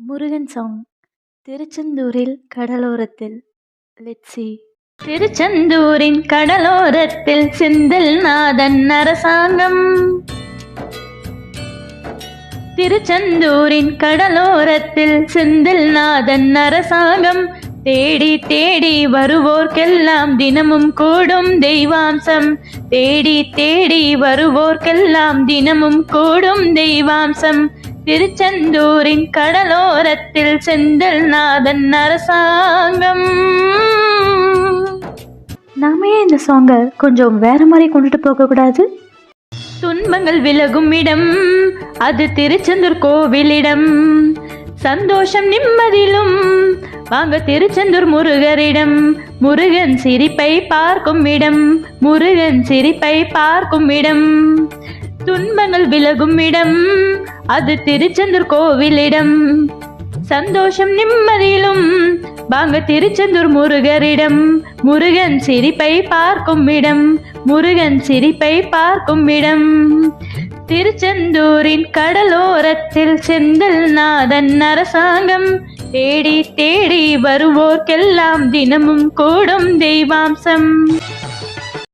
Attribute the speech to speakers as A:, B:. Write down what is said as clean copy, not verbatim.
A: Murugan song. திருச்செந்தூரில் கடலோரத்தில். Let's see. திருச்செந்தூரின் கடலோரத்தில் செந்தில் நாதன் அரசாங்கம். திருச்செந்தூரின் கடலோரத்தில் செந்தில் நாதன் அரசாங்கம். தேடி தேடி வருவோர்க்கெல்லாம் தினமும் கூடும் தெய்வாம்சம். தேடி தேடி வருவோர்க்கெல்லாம் தினமும் கூடும் தெய்வாம்சம். திருச்செந்தூரின் கடலோரத்தில் செந்தில் நாதன் அரசாங்கம். நாமே இந்த சாங்கை கொஞ்சம் வேற மாதிரி கொண்டுட்டு போகக்கூடாது? துன்பங்கள் விலகும் இடம் அது திருச்செந்தூர் கோவிலிடம். சந்தோஷம் நிம்மதியிலும் வாங்க திருச்செந்தூர் முருகரிடம். முருகன் சிரிப்பை பார்க்கும் இடம். முருகன் சிரிப்பை பார்க்கும் இடம். துன்பங்கள் விலகும் இடம் அது திருச்செந்தூர் கோவிலிடம். சந்தோஷம் நிம்மதியிலும் வாங்க திருச்செந்தூர் முருகரிடம். முருகன் சிரிப்பை பார்க்கும் இடம். முருகன் சிரிப்பை பார்க்கும் இடம். திருச்செந்தூரின் கடலோரத்தில் செந்தில் நாதன் அரசாங்கம். தேடி தேடி வருவோர்க்கெல்லாம் தினமும் கூடும் தெய்வாம்சம்.